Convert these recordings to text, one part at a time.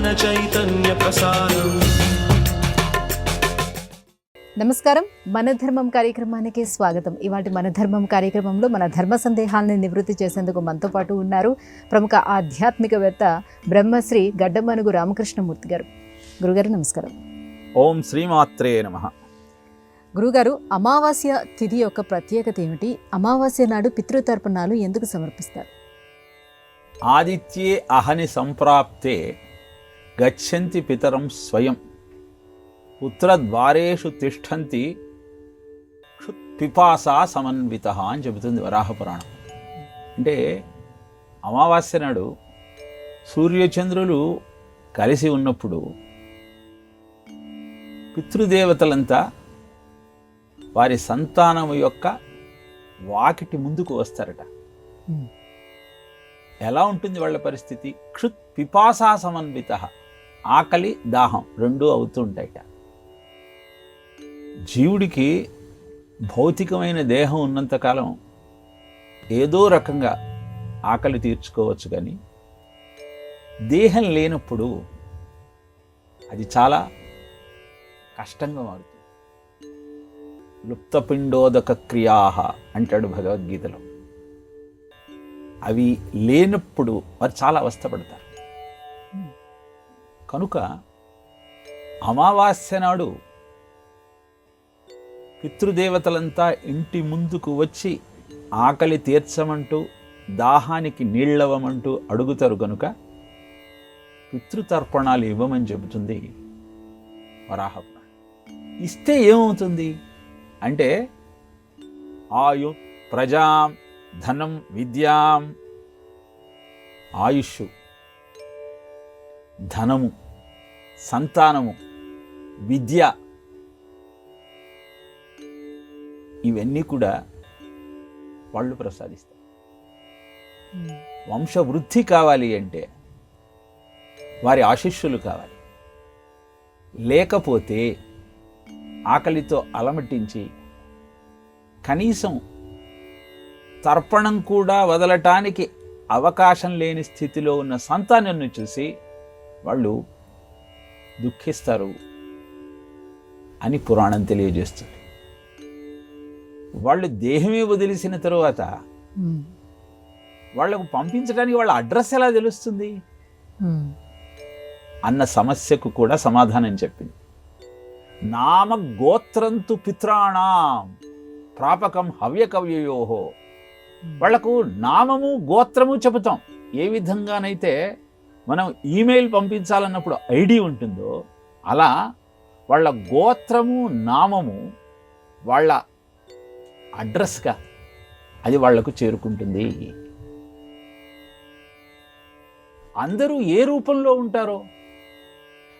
ज्ञान चैतन्य प्रसारम्। నమస్కారం, మన ధర్మం కార్యక్రమానికి స్వాగతం. ఇవాటి మన ధర్మం కార్యక్రమంలో మన ధర్మ సందేహాలను నివృత్తి చేసేందుకు మనతో పాటు ఉన్నారు ప్రముఖ ఆధ్యాత్మికవేత్త బ్రహ్మశ్రీ గడ్డమనుగు రామకృష్ణమూర్తి గారు. గురుగారు నమస్కారం. ఓం శ్రీమాత్రే నమః. గురుగారు, అమావాస్య తిథి యొక్క ప్రత్యేకత ఏమిటి? అమావాస్య నాడు పితృతర్పణాలు ఎందుకు సమర్పిస్తారు? ఆదిత్యే అహని సంప్రాప్తే గచ్చంతి పితరం స్వయం పుత్రద్వారేషు తిష్టంతి పిపాసా సమన్విత అని చెబుతుంది వరాహపురాణం. అంటే అమావాస్య నాడు సూర్యచంద్రులు కలిసి ఉన్నప్పుడు పితృదేవతలంతా వారి సంతానము యొక్క వాకిటి ముందుకు వస్తారట. ఎలా ఉంటుంది వాళ్ళ పరిస్థితి? క్షుత్ పిపాసా సమన్విత, ఆకలి దాహం రెండూ అవుతుంటాయట. జీవుడికి భౌతికమైన దేహం ఉన్నంతకాలం ఏదో రకంగా ఆకలి తీర్చుకోవచ్చు, కానీ దేహం లేనప్పుడు అది చాలా కష్టంగా మారుతుంది. లుప్తపిండోదక క్రియాహ అంటాడు భగవద్గీతలో. అవి లేనప్పుడు వారు చాలా అవస్థపడతారు. కనుక అమావాస్య నాడు పితృదేవతలంతా ఇంటి ముందుకు వచ్చి ఆకలి తీర్చమంటూ దాహానికి నీళ్ళవమంటూ అడుగుతారు. కనుక పితృతర్పణాలు ఇవ్వమని చెబుతుంది వరాహపురాణం. ఇస్తే ఏమవుతుంది అంటే ఆయు ప్రజాం ధనం విద్యాం, ఆయుష్, ధనము, సంతానము, విద్య, ఇవన్నీ కూడా వాళ్ళు ప్రసాదిస్తారు. వంశవృద్ధి కావాలి అంటే వారి ఆశీస్సులు కావాలి. లేకపోతే ఆకలితో అలమటించి కనీసం తర్పణం కూడా వదలటానికి అవకాశం లేని స్థితిలో ఉన్న సంతానాన్ని చూసి వాళ్ళు దుఃఖిస్తారు అని పురాణం తెలియజేస్తుంది. వాళ్ళు దేహమే వదిలేసిన తరువాత వాళ్లకు పంపించడానికి వాళ్ళ అడ్రస్ ఎలా తెలుస్తుంది అన్న సమస్యకు కూడా సమాధానం చెప్పింది. నామ గోత్రంతు పిత్రాణం ప్రాపకం హవ్యకవ్యయోహో. వాళ్లకు నామము గోత్రము చెబుతాం. ఏ విధంగానైతే మనం ఈమెయిల్ పంపించాలన్నప్పుడు ఐడి ఉంటుందో అలా వాళ్ళ గోత్రము నామము వాళ్ళ అడ్రస్గా అది వాళ్లకు చేరుకుంటుంది. అందరూ ఏ రూపంలో ఉంటారో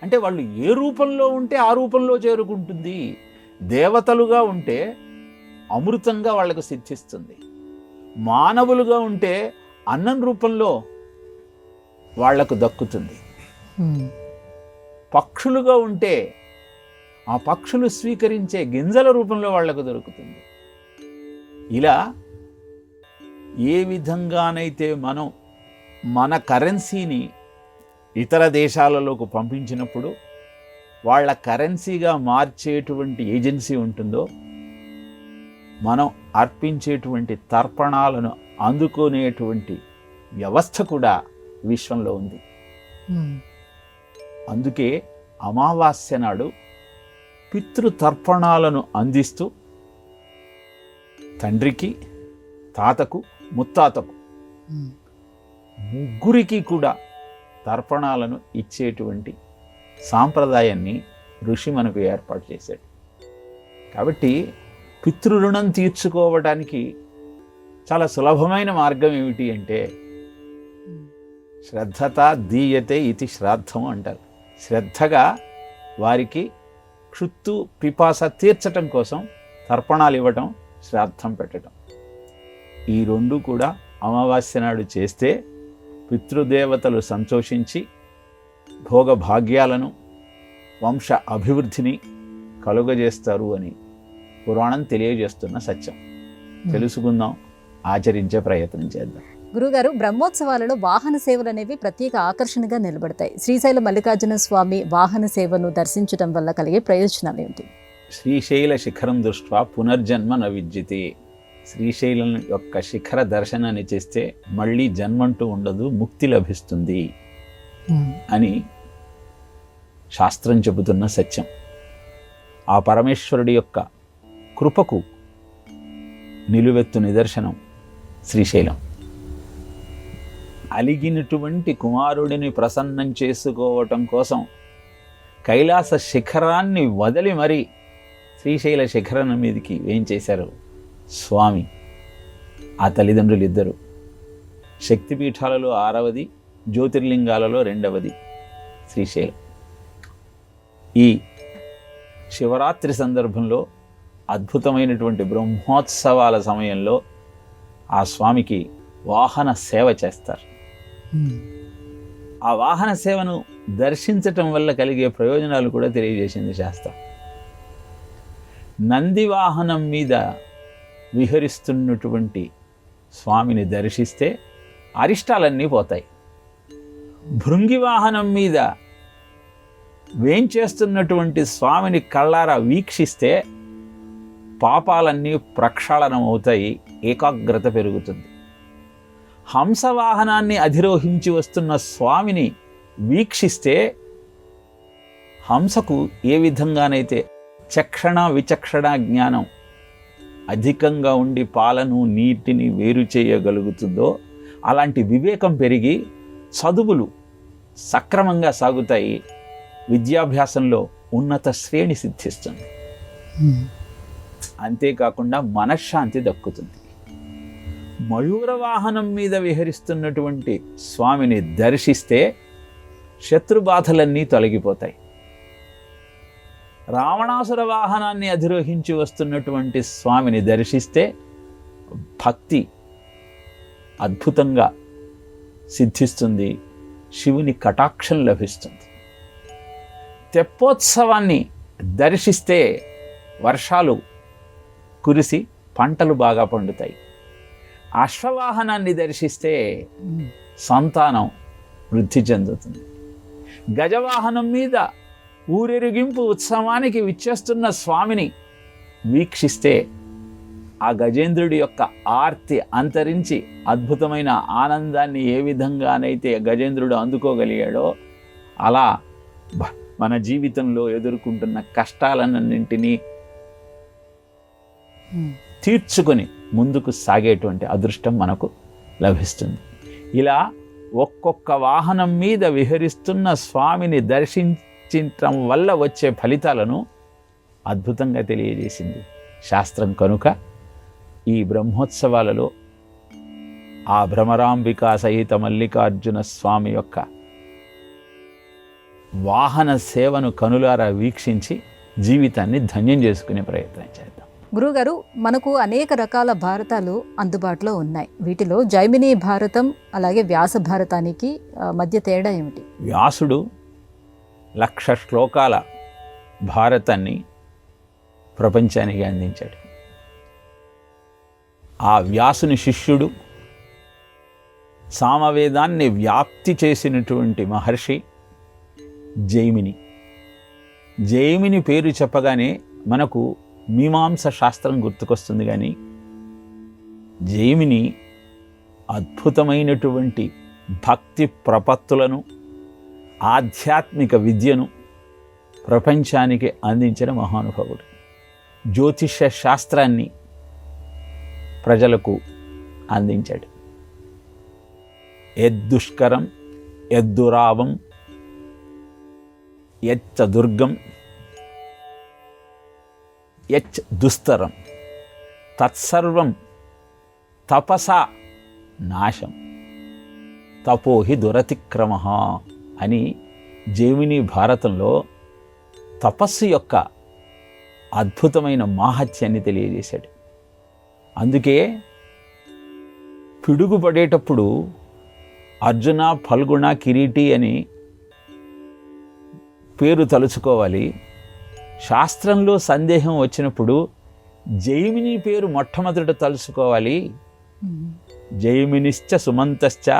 అంటే వాళ్ళు ఏ రూపంలో ఉంటే ఆ రూపంలో చేరుకుంటుంది. దేవతలుగా ఉంటే అమృతంగా వాళ్లకు సిద్ధిస్తుంది. మానవులుగా ఉంటే అన్నం రూపంలో వాళ్లకు దక్కుతుంది. పక్షులుగా ఉంటే ఆ పక్షులు స్వీకరించే గింజల రూపంలో వాళ్లకు దొరుకుతుంది. ఇలా ఏ విధంగానైతే మనం మన కరెన్సీని ఇతర దేశాలలోకి పంపించినప్పుడు వాళ్ళ కరెన్సీగా మార్చేటువంటి ఏజెన్సీ ఉంటుందో, మనం అర్పించేటువంటి తర్పణాలను అందుకునేటువంటి వ్యవస్థ కూడా విశ్వంలో ఉంది. అందుకే అమావాస్య నాడు పితృతర్పణాలను అందిస్తూ తండ్రికి, తాతకు, ముత్తాతకు ముగ్గురికి కూడా తర్పణాలను ఇచ్చేటువంటి సాంప్రదాయాన్ని ఋషి మనకు ఏర్పాటు చేశాడు. కాబట్టి పితృరుణం తీర్చుకోవడానికి చాలా సులభమైన మార్గం ఏమిటి అంటే శ్రద్ధత దీయతే ఇది శ్రాద్ధం అంటారు. శ్రద్ధగా వారికి క్షుత్తు పిపాస తీర్చటం కోసం తర్పణాలు ఇవ్వటం, శ్రాద్ధం పెట్టడం, ఈ రెండు కూడా అమావాస్య నాడు చేస్తే పితృదేవతలు సంతోషించి భోగభాగ్యాలను, వంశ అభివృద్ధిని కలుగజేస్తారు అని పురాణం తెలియజేస్తున్న సత్యం. తెలుసుకుందాం, ఆచరించే ప్రయత్నం చేద్దాం. గురుగారు, బ్రహ్మోత్సవాలలో వాహన సేవలు అనేవి ప్రత్యేక ఆకర్షణగా నిలబడతాయి. శ్రీశైల మల్లికార్జున స్వామి వాహన సేవను దర్శించడం వల్ల కలిగే ప్రయోజనాలు ఏమిటి? శ్రీశైల శిఖరం దృష్ట్యా పునర్జన్మ న విద్యతే. శ్రీశైలం యొక్క శిఖర దర్శనాన్ని చేస్తే మళ్ళీ జన్మంటూ ఉండదు, ముక్తి లభిస్తుంది అని శాస్త్రం చెబుతున్న సత్యం. ఆ పరమేశ్వరుడి యొక్క కృపకు నిలువెత్తు నిదర్శనం శ్రీశైలం. అలిగినటువంటి కుమారుడిని ప్రసన్నం చేసుకోవటం కోసం కైలాస శిఖరాన్ని వదిలి మరీ శ్రీశైల శిఖరం మీదకి ఏం చేశారు స్వామి. ఆ తల్లిదండ్రులు ఇద్దరు శక్తిపీఠాలలో 6వది, జ్యోతిర్లింగాలలో 2వది శ్రీశైలం. ఈ శివరాత్రి సందర్భంలో అద్భుతమైనటువంటి బ్రహ్మోత్సవాల సమయంలో ఆ స్వామికి వాహన సేవ చేస్తారు. ఆ వాహన సేవను దర్శించటం వల్ల కలిగే ప్రయోజనాలు కూడా తెలియజేసింది శాస్త్రం. నంది వాహనం మీద విహరిస్తున్నటువంటి స్వామిని దర్శిస్తే అరిష్టాలన్నీ పోతాయి. భృంగి వాహనం మీద వేంచేస్తున్నటువంటి స్వామిని కళ్ళారా వీక్షిస్తే పాపాలన్నీ ప్రక్షాళనం అవుతాయి, ఏకాగ్రత పెరుగుతుంది. హంసవాహనాన్ని అధిరోహించి వస్తున్న స్వామిని వీక్షిస్తే హంసకు ఏ విధంగానైతే చక్షణ విచక్షణ జ్ఞానం అధికంగా ఉండి పాలను నీటిని వేరు చేయగలుగుతుందో అలాంటి వివేకం పెరిగి చదువులు సక్రమంగా సాగుతాయి, విద్యాభ్యాసంలో ఉన్నత శ్రేణి సిద్ధిస్తుంది. అంతేకాకుండా మనశ్శాంతి దక్కుతుంది. మయూర వాహనం మీద విహరిస్తున్నటువంటి స్వామిని దర్శిస్తే శత్రుబాధలన్నీ తొలగిపోతాయి. రావణాసుర వాహనాన్ని అధిరోహించి వస్తున్నటువంటి స్వామిని దర్శిస్తే భక్తి అద్భుతంగా సిద్ధిస్తుంది, శివుని కటాక్షం లభిస్తుంది. తెప్పోత్సవాన్ని దర్శిస్తే వర్షాలు కురిసి పంటలు బాగా పండుతాయి. అశ్వవాహనాన్ని దర్శిస్తే సంతానం వృద్ధి చెందుతుంది. గజవాహనం మీద ఊరెరిగింపు ఉత్సవానికి విచ్చేస్తున్న స్వామిని వీక్షిస్తే ఆ గజేంద్రుడి యొక్క ఆర్తి అంతరించి అద్భుతమైన ఆనందాన్ని ఏ విధంగానైతే గజేంద్రుడు అందుకోగలిగాడో అలా మన జీవితంలో ఎదుర్కొంటున్న కష్టాలన్నింటినీ తీర్చుకొని ముందుకు సాగేటువంటి అదృష్టం మనకు లభిస్తుంది. ఇలా ఒక్కొక్క వాహనం మీద విహరిస్తున్న స్వామిని దర్శించటం వల్ల వచ్చే ఫలితాలను అద్భుతంగా తెలియజేసింది శాస్త్రం. కనుక ఈ బ్రహ్మోత్సవాలలో ఆ భ్రమరాంబికా సహిత మల్లికార్జున స్వామి యొక్క వాహన సేవను కనులారా వీక్షించి జీవితాన్ని ధన్యం చేసుకునే ప్రయత్నం చేద్దాం. గురుగారు, మనకు అనేక రకాల భారతాలు అందుబాటులో ఉన్నాయి. వీటిలో జైమిని భారతం అలాగే వ్యాస భారతానికి మధ్య తేడా ఏమిటి? వ్యాసుడు 1,00,000 శ్లోకాల భారతాన్ని ప్రపంచానికి అందించాడు. ఆ వ్యాసుని శిష్యుడు సామవేదాన్ని వ్యాప్తి చేసినటువంటి మహర్షి జైమిని. జైమిని పేరు చెప్పగానే మనకు మీమాంస శాస్త్రం గుర్తుకొస్తుంది, కానీ జైమిని అద్భుతమైనటువంటి భక్తి ప్రపత్తులను ఆధ్యాత్మిక విద్యను ప్రపంచానికి అందించిన మహానుభావుడు. జ్యోతిష శాస్త్రాన్ని ప్రజలకు అందించాడు. యద్దుష్కరం యద్దురావం యచ్చ దుర్గం యచ్ దుస్తరం తత్సర్వం తపసా నాశం తపోహి దురతిక్రమ అని జైమిని భారతంలో తపస్సు యొక్క అద్భుతమైన మాహత్యాన్ని తెలియజేశాడు. అందుకే పిడుగుపడేటప్పుడు అర్జున ఫల్గుణ కిరీటి అని పేరు తలుచుకోవాలి. శాస్త్రంలో సందేహం వచ్చినప్పుడు జైమిని పేరు మొట్టమొదట తలుచుకోవాలి. జైమినిశ్చ సుమంతశ్చ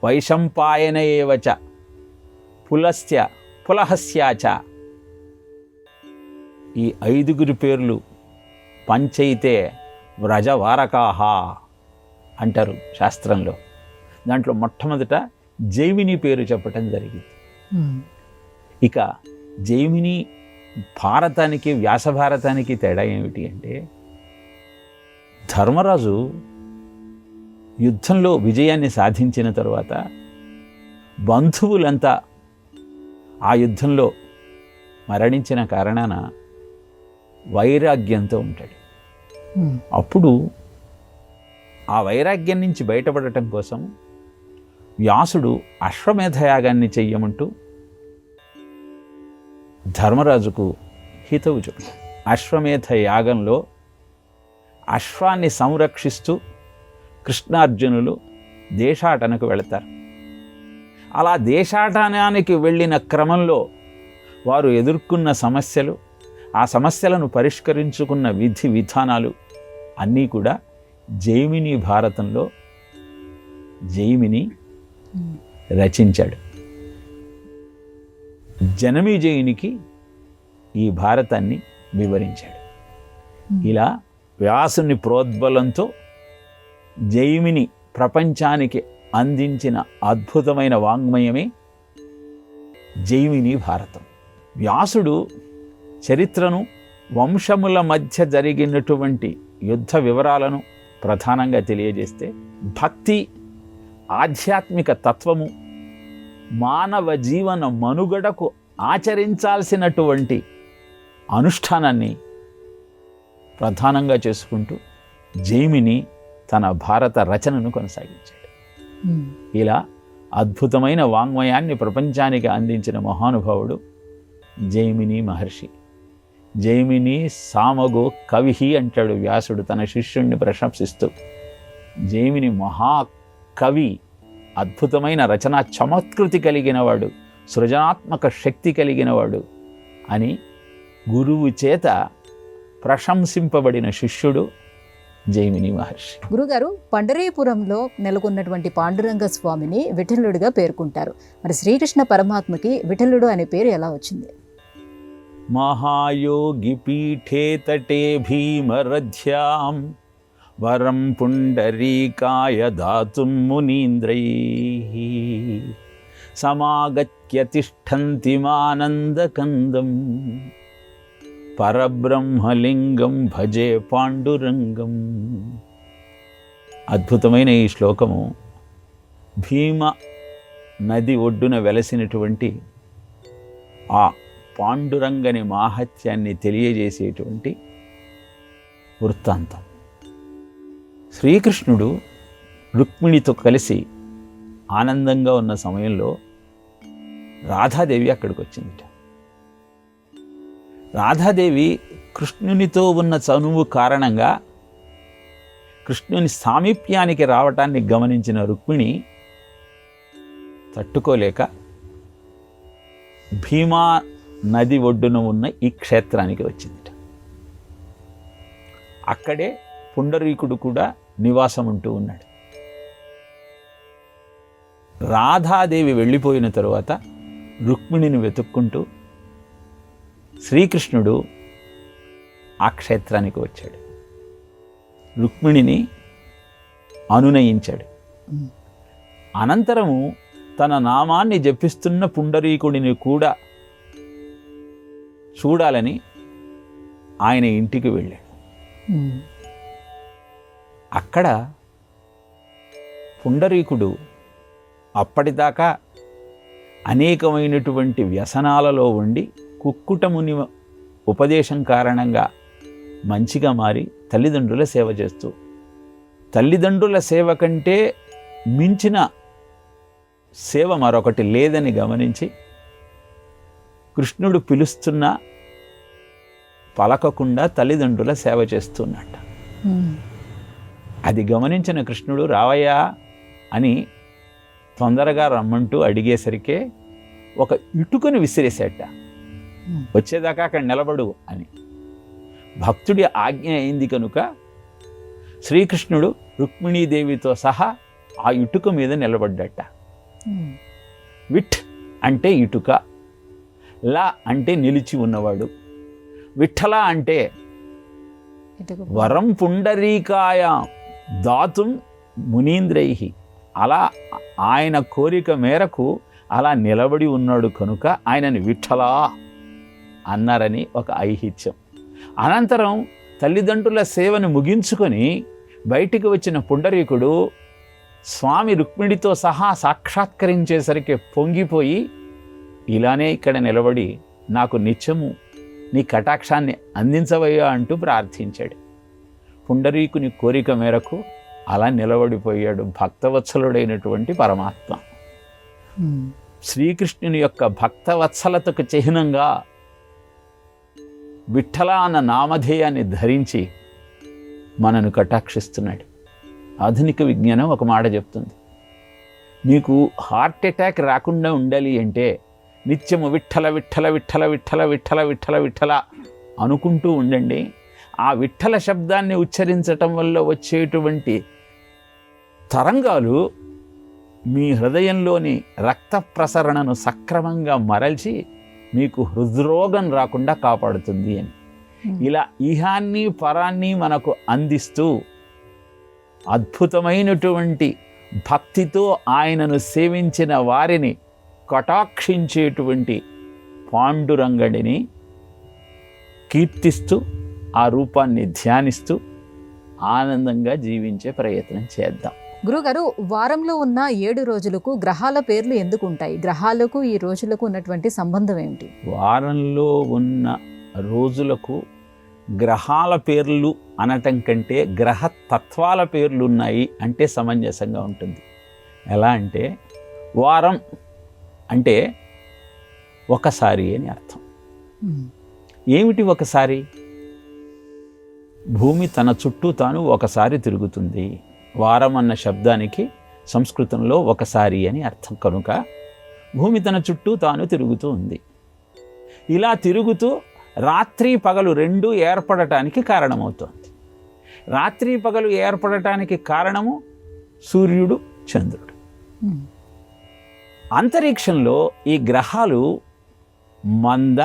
వైశంపాయన ఏవచ పులహస్యాచ. ఈ 5 పేర్లు పంచైతే వ్రజవారకాహ అంటారు శాస్త్రంలో. దాంట్లో మొట్టమొదట జైమిని పేరు చెప్పటం జరిగింది. ఇక జైమిని భారతానికి వ్యాస భారతానికి తేడా ఏమిటి అంటే, ధర్మరాజు యుద్ధంలో విజయాన్ని సాధించిన తర్వాత బంధువులంతా ఆ యుద్ధంలో మరణించిన కారణాన వైరాగ్యంతో ఉంటాడు. అప్పుడు ఆ వైరాగ్యం నుంచి బయటపడటం కోసం వ్యాసుడు అశ్వమేధయాగాన్ని చెయ్యమంటూ ధర్మరాజుకు హితవు చెప్పాడు. అశ్వమేధ యాగంలో అశ్వాన్ని సంరక్షిస్తూ కృష్ణార్జునులు దేశాటనకు వెళతారు. అలా దేశాటనానికి వెళ్ళిన క్రమంలో వారు ఎదుర్కొన్న సమస్యలు, ఆ సమస్యలను పరిష్కరించుకున్న విధి విధానాలు అన్నీ కూడా జైమిని భారతంలో జైమిని రచించాడు. జనమేజయునికి ఈ భారతాన్ని వివరించాడు. ఇలా వ్యాసుని ప్రోద్బలంతో జైమిని ప్రపంచానికి అందించిన అద్భుతమైన వాంగ్మయమే జైమిని భారతం. వ్యాసుడు చరిత్రను, వంశముల మధ్య జరిగినటువంటి యుద్ధ వివరాలను ప్రధానంగా తెలియజేస్తే, భక్తి, ఆధ్యాత్మిక తత్వము, మానవ జీవన మనుగడకు ఆచరించాల్సినటువంటి అనుష్ఠానాన్ని ప్రధానంగా చేసుకుంటూ జైమిని తన భారత రచనను కొనసాగించాడు. ఇలా అద్భుతమైన వాంగ్మయాన్ని ప్రపంచానికి అందించిన మహానుభావుడు జైమిని మహర్షి. జైమిని సామగో కవి అంటాడు వ్యాసుడు తన శిష్యుణ్ణి ప్రశంసిస్తూ. జైమిని మహాకవి, అద్భుతమైన రచనా చమత్కృతి కలిగినవాడు, సృజనాత్మక శక్తి కలిగినవాడు అని గురువు చేత ప్రశంసింపబడిన శిష్యుడు జైమిని మహర్షి. గురుగారు, పండరీపురంలో నెలకొన్నటువంటి పాండురంగ స్వామిని విఠలుడిగా పేర్కొంటారు. మరి శ్రీకృష్ణ పరమాత్మకి విఠలుడు అనే పేరు ఎలా వచ్చింది? మహాయోగి పీఠే తటే భీమరథ్యాం వరం పుండరీకాయ దాతుం మునీంద్రైః సమాగత్య తిష్టంతి మానందకందం పరబ్రహ్మలింగం భజే పాండురంగం. అద్భుతమైన ఈ శ్లోకము భీమ నది ఒడ్డున వెలసినటువంటి ఆ పాండురంగని మాహాత్యాన్ని తెలియజేసేటువంటి వృత్తాంతం. శ్రీకృష్ణుడు రుక్మిణితో కలిసి ఆనందంగా ఉన్న సమయంలో రాధాదేవి అక్కడికి వచ్చిందిట. రాధాదేవి కృష్ణునితో ఉన్న చనువు కారణంగా కృష్ణుని సామీప్యానికి రావటాన్ని గమనించిన రుక్మిణి తట్టుకోలేక భీమా నది ఒడ్డున ఉన్న ఈ క్షేత్రానికి వచ్చిందిట. అక్కడే పుండరీకుడు కూడా నివాసం ఉంటూ ఉన్నాడు. రాధాదేవి వెళ్ళిపోయిన తరువాత రుక్మిణిని వెతుక్కుంటూ శ్రీకృష్ణుడు ఆ క్షేత్రానికి వచ్చాడు. రుక్మిణిని అనునయించాడు. అనంతరము తన నామాన్ని జపిస్తున్న పుండరీకుడిని కూడా చూడాలని ఆయన ఇంటికి వెళ్ళాడు. అక్కడ పుండరీకుడు అప్పటిదాకా అనేకమైనటువంటి వ్యసనాలలో ఉండి కుక్కుటముని ఉపదేశం కారణంగా మంచిగా మారి తల్లిదండ్రుల సేవ చేస్తూ, తల్లిదండ్రుల సేవ కంటే మించిన సేవ మరొకటి లేదని గమనించి కృష్ణుడు పిలుస్తున్నా పలకకుండా తల్లిదండ్రుల సేవ చేస్తున్నట్ట. అది గమనించిన కృష్ణుడు రావయ్యా అని తొందరగా రమ్మంటూ అడిగేసరికే ఒక ఇటుకను విసిరేసేట. వచ్చేదాకా అక్కడ నిలబడు అని భక్తుడి ఆజ్ఞ అయింది కనుక శ్రీకృష్ణుడు రుక్మిణీదేవితో సహా ఆ ఇటుక మీద నిలబడ్డట. విఠ్ అంటే ఇటుక, లా అంటే నిలిచి ఉన్నవాడు, విఠల అంటే వరం పుండరీకాయ దాతుం మునీంద్రై, అలా ఆయన కోరిక మేరకు అలా నిలబడి ఉన్నాడు కనుక ఆయనని విఠలా అన్నారని ఒక ఐహిత్యం. అనంతరం తల్లిదండ్రుల సేవను ముగించుకొని బయటికి వచ్చిన పుండరీకుడు స్వామి రుక్మిణితో సహా సాక్షాత్కరించేసరికి పొంగిపోయి ఇలానే ఇక్కడ నిలబడి నాకు నిత్యము నీ కటాక్షాన్ని అందించవయ్యా అంటూ ప్రార్థించాడు. పుండరీకుని కోరిక మేరకు అలా నిలబడిపోయాడు భక్తవత్సలుడైనటువంటి పరమాత్మ. శ్రీకృష్ణుని యొక్క భక్తవత్సలతకు చిహ్నంగా విఠల అన్న నామధేయాన్ని ధరించి మనను కటాక్షిస్తున్నాడు. ఆధునిక విజ్ఞానం ఒక మాట చెప్తుంది, మీకు హార్ట్ అటాక్ రాకుండా ఉండాలి అంటే నిత్యము విఠల విఠల విఠల విఠల విఠల విఠల విఠల అనుకుంటూ ఉండండి. ఆ విఠల శబ్దాన్ని ఉచ్చరించటం వల్ల వచ్చేటువంటి తరంగాలు మీ హృదయంలోని రక్త ప్రసరణను సక్రమంగా మరల్చి మీకు హృద్రోగం రాకుండా కాపాడుతుంది అని. ఇలా ఇహాన్ని పరాన్ని మనకు అందిస్తూ అద్భుతమైనటువంటి భక్తితో ఆయనను సేవించిన వారిని కటాక్షించేటువంటి పాండురంగడిని కీర్తిస్తూ ఆ రూపాన్ని ధ్యానిస్తూ ఆనందంగా జీవించే ప్రయత్నం చేద్దాం. గురుగారు, వారంలో ఉన్న 7 రోజులకు గ్రహాల పేర్లు ఎందుకు ఉంటాయి? గ్రహాలకు ఈ రోజులకు ఉన్నటువంటి సంబంధం ఏమిటి? వారంలో ఉన్న రోజులకు గ్రహాల పేర్లు అనటం కంటే గ్రహ తత్వాల పేర్లు ఉన్నాయి అంటే సమంజసంగా ఉంటుంది. ఎలా అంటే వారం అంటే ఒకసారి అని అర్థం. ఏమిటి ఒకసారి? భూమి తన చుట్టూ తాను ఒకసారి తిరుగుతుంది. వారం అన్న శబ్దానికి సంస్కృతంలో ఒకసారి అని అర్థం కనుక భూమి తన చుట్టూ తాను తిరుగుతూ ఉంది. ఇలా తిరుగుతూ రాత్రి పగలు రెండు ఏర్పడటానికి కారణమవుతోంది. రాత్రి పగలు ఏర్పడటానికి కారణము సూర్యుడు, చంద్రుడు. అంతరిక్షంలో ఈ గ్రహాలు మంద,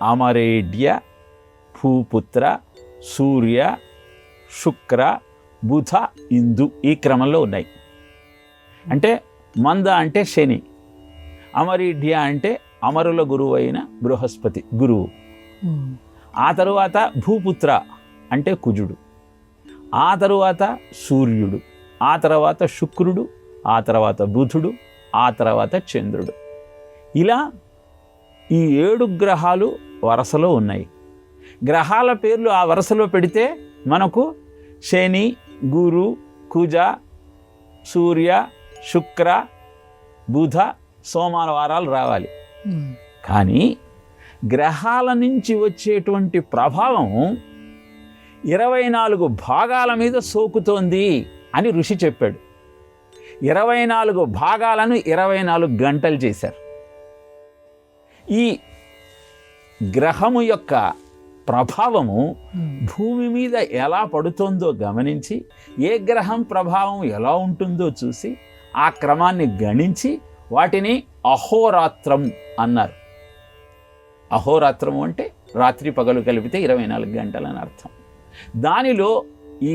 అమరేడ్య, భూపుత్ర, సూర్య, శుక్ర, బుధ, ఇందు ఈ క్రమంలో ఉన్నాయి. అంటే మంద అంటే శని, అమరీడ్య అంటే అమరుల గురువు అయిన బృహస్పతి గురువు, ఆ తరువాత భూపుత్ర అంటే కుజుడు, ఆ తరువాత సూర్యుడు, ఆ తర్వాత శుక్రుడు, ఆ తర్వాత బుధుడు, ఆ తర్వాత చంద్రుడు. ఇలా ఈ 7 గ్రహాలు వరుసలో ఉన్నాయి. గ్రహాల పేర్లు ఆ వరుసలో పెడితే మనకు శని, గురు, కుజ, సూర్య, శుక్ర, బుధ, సోమాల వారాలు రావాలి. కానీ గ్రహాల నుంచి వచ్చేటువంటి ప్రభావం 24 భాగాల మీద సోకుతోంది అని ఋషి చెప్పాడు. 24 భాగాలను 24 గంటలు చేశారు. ఈ గ్రహము యొక్క ప్రభావము భూమి మీద ఎలా పడుతోందో గమనించి ఏ గ్రహం ప్రభావం ఎలా ఉంటుందో చూసి ఆ క్రమాన్ని గణించి వాటిని అహోరాత్రం అన్నారు. అహోరాత్రము అంటే రాత్రి పగలు కలిపితే 24 గంటలని అర్థం. దానిలో ఈ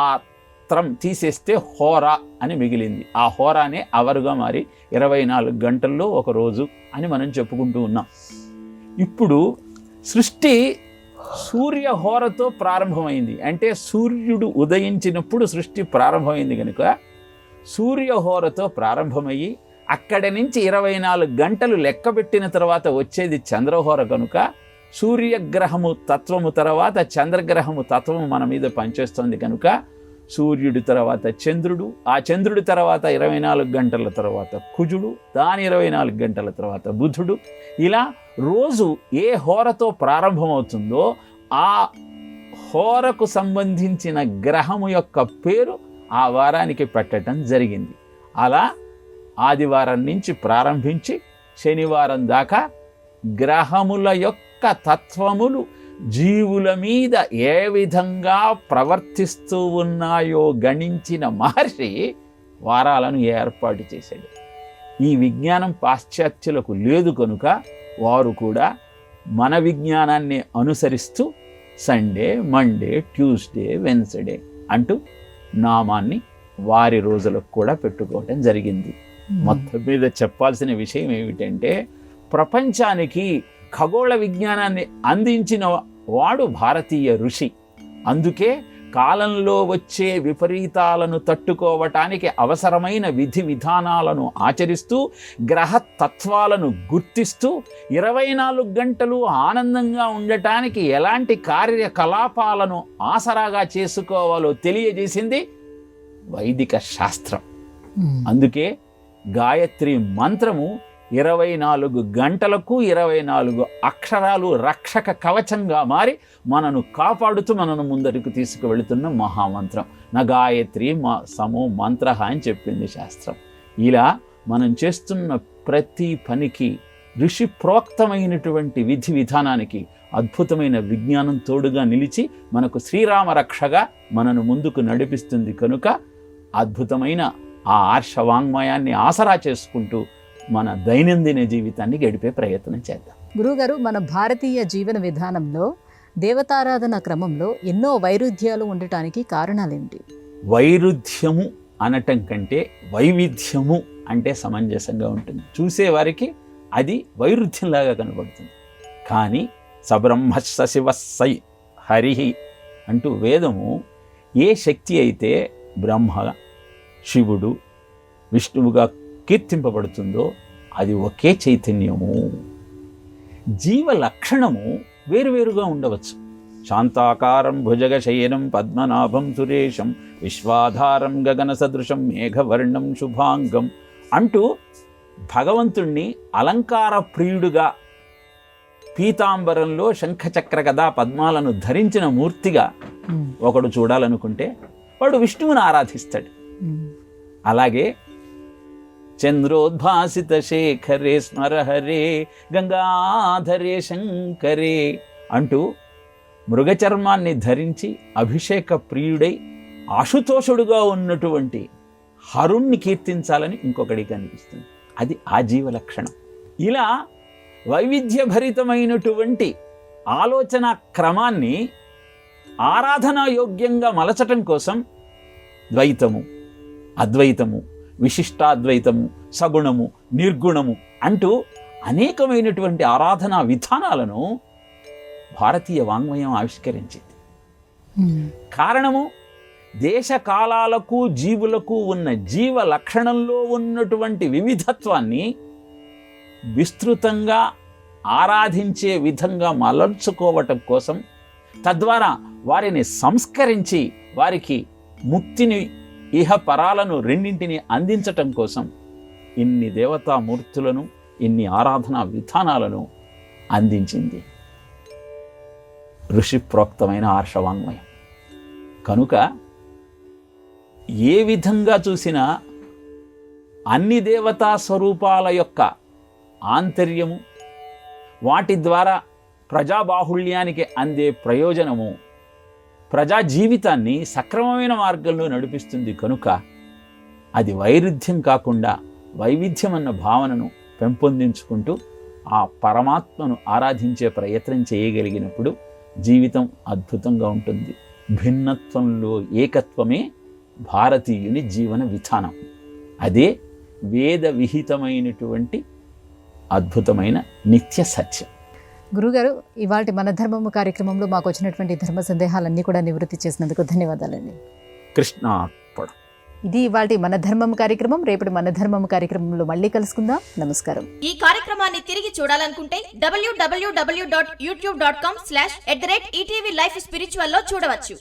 ఆత్రం తీసేస్తే హోరా అని మిగిలింది. ఆ హోరానే అవరుగా మారి 24 గంటల్లో ఒక రోజు అని మనం చెప్పుకుంటూ ఉన్నాం. ఇప్పుడు సృష్టి సూర్య హోరతో ప్రారంభమైంది. అంటే సూర్యుడు ఉదయించినప్పుడు సృష్టి ప్రారంభమైంది కనుక సూర్య హోరతో ప్రారంభమయ్యి అక్కడి నుంచి 24 గంటలు లెక్క పెట్టిన తర్వాత వచ్చేది చంద్రహోర కనుక సూర్యగ్రహము తత్వము తర్వాత చంద్రగ్రహము తత్వము మన మీద పనిచేస్తుంది కనుక సూర్యుడి తర్వాత చంద్రుడు, ఆ చంద్రుడి తర్వాత 24 గంటల తర్వాత కుజుడు, దాని 24 గంటల తర్వాత బుధుడు. ఇలా రోజు ఏ హోరతో ప్రారంభమవుతుందో ఆ హోరకు సంబంధించిన గ్రహము యొక్క పేరు ఆ వారానికి పెట్టడం జరిగింది. అలా ఆదివారం నుంచి ప్రారంభించి శనివారం దాకా గ్రహముల యొక్క తత్వములు జీవుల మీద ఏ విధంగా ప్రవర్తిస్తూ ఉన్నాయో గణించిన మహర్షి వారాలను ఏర్పాటు చేశాడు. ఈ విజ్ఞానం పాశ్చాత్యులకు లేదు కనుక వారు కూడా మన విజ్ఞానాన్ని అనుసరిస్తూ సండే, మండే, ట్యూస్డే, వెన్స్డే అంటూ నామాన్ని వారి రోజులకు కూడా పెట్టుకోవటం జరిగింది. మొత్తం మీద చెప్పాల్సిన విషయం ఏమిటంటే, ప్రపంచానికి ఖగోళ విజ్ఞానాన్ని అందించిన వాడు భారతీయ ఋషి. అందుకే కాలంలో వచ్చే విపరీతాలను తట్టుకోవటానికి అవసరమైన విధి విధానాలను ఆచరిస్తూ, గ్రహ తత్వాలను గుర్తిస్తూ 24 గంటలు ఆనందంగా ఉండటానికి ఎలాంటి కార్యకలాపాలను ఆసరాగా చేసుకోవాలో తెలియజేసింది వైదిక శాస్త్రం. అందుకే గాయత్రి మంత్రము 24 గంటలకు 24 అక్షరాలు రక్షక కవచంగా మారి మనను కాపాడుతూ మనను ముందరికి తీసుకువెళుతున్న మహామంత్రం. నా గాయత్రి సమో మంత్ర అని చెప్పింది శాస్త్రం. ఇలా మనం చేస్తున్న ప్రతి పనికి ఋషి ప్రోక్తమైనటువంటి విధి విధానానికి అద్భుతమైన విజ్ఞానం తోడుగా నిలిచి మనకు శ్రీరామ రక్షగా మనను ముందుకు నడిపిస్తుంది. కనుక అద్భుతమైన ఆ ఆర్షవాంగ్మయాన్ని ఆసరా చేసుకుంటూ మన దైనందిన జీవితాన్ని గడిపే ప్రయత్నం చేద్దాం. గురువుగారు, మన భారతీయ జీవన విధానంలో దేవతారాధన క్రమంలో ఎన్నో వైరుధ్యాలు ఉండటానికి కారణాలేంటి? వైరుధ్యము అనటం కంటే వైవిధ్యము అంటే సమంజసంగా ఉంటుంది. చూసేవారికి అది వైరుధ్యంలాగా కనబడుతుంది. కానీ సబ్రహ్మస్స శివస్సై హరిహి అంటూ వేదము ఏ శక్తి అయితే బ్రహ్మ, శివుడు, విష్ణువుగా కీర్తింపబడుతుందో అది ఒకే చైతన్యము. జీవ లక్షణము వేరువేరుగా ఉండవచ్చు. శాంతాకారం భుజగశయనం పద్మనాభం సురేశం విశ్వాధారం గగన సదృశం మేఘవర్ణం శుభాంగం అంటూ భగవంతుణ్ణి అలంకార ప్రియుడుగా పీతాంబరంలో శంఖచక్ర గదా పద్మాలను ధరించిన మూర్తిగా ఒకడు చూడాలనుకుంటే వాడు విష్ణువుని ఆరాధిస్తాడు. అలాగే చంద్రోద్భాసిత శేఖరే స్మరహరే గంగాధరే శంకరే అంటూ మృగచర్మాన్ని ధరించి అభిషేక ప్రియుడై ఆశుతోషుడుగా ఉన్నటువంటి హరుణ్ణి కీర్తించాలని ఇంకొకడికి అనిపిస్తుంది. అది ఆ జీవ లక్షణం. ఇలా వైవిధ్యభరితమైనటువంటి ఆలోచన క్రమాన్ని ఆరాధనా యోగ్యంగా మలచటం కోసం ద్వైతము, అద్వైతము, విశిష్టాద్వైతము, సగుణము, నిర్గుణము అంటూ అనేకమైనటువంటి ఆరాధనా విధానాలను భారతీయ వాంగ్మయం ఆవిష్కరించింది. కారణము, దేశ కాలాలకు జీవులకు ఉన్న జీవ లక్షణంలో ఉన్నటువంటి వివిధత్వాన్ని విస్తృతంగా ఆరాధించే విధంగా మలర్చుకోవటం కోసం, తద్వారా వారిని సంస్కరించి వారికి ముక్తిని, ఇహ పరాలను రెండింటిని అందించటం కోసం ఇన్ని దేవతామూర్తులను, ఇన్ని ఆరాధనా విధానాలను అందించింది ఋషి ప్రోక్తమైన ఆర్షవాంగ్మయం. కనుక ఏ విధంగా చూసినా అన్ని దేవతా స్వరూపాల యొక్క ఆంతర్యము, వాటి ద్వారా ప్రజాబాహుళ్యానికి అందే ప్రయోజనము ప్రజా జీవితాన్ని సక్రమమైన మార్గంలో నడిపిస్తుంది. కనుక అది వైరుధ్యం కాకుండా వైవిధ్యం అన్న భావనను పెంపొందించుకుంటూ ఆ పరమాత్మను ఆరాధించే ప్రయత్నం చేయగలిగినప్పుడు జీవితం అద్భుతంగా ఉంటుంది. భిన్నత్వంలో ఏకత్వమే భారతీయుని జీవన విధానం. అదే వేద విహితమైనటువంటి అద్భుతమైన నిత్య సత్యం. గురుగారు, ఇవాళ మన ధర్మము కార్యక్రమంలో మాకు వచ్చినటువంటి ధర్మ సందేహాలన్నీ కూడా నివృత్తి చేసినందుకు ధన్యవాదాలండి. కృష్ణార్పణ. ఇది ఇవాళ మన ధర్మం కార్యక్రమం. రేపటి మన ధర్మం కార్యక్రమంలో మళ్ళీ కలుసుకుందాం. నమస్కారం. ఈ కార్యక్రమాన్ని తిరిగి చూడాలనుకుంటే www.youtube.com/ETV Life Spiritual లో చూడవచ్చు.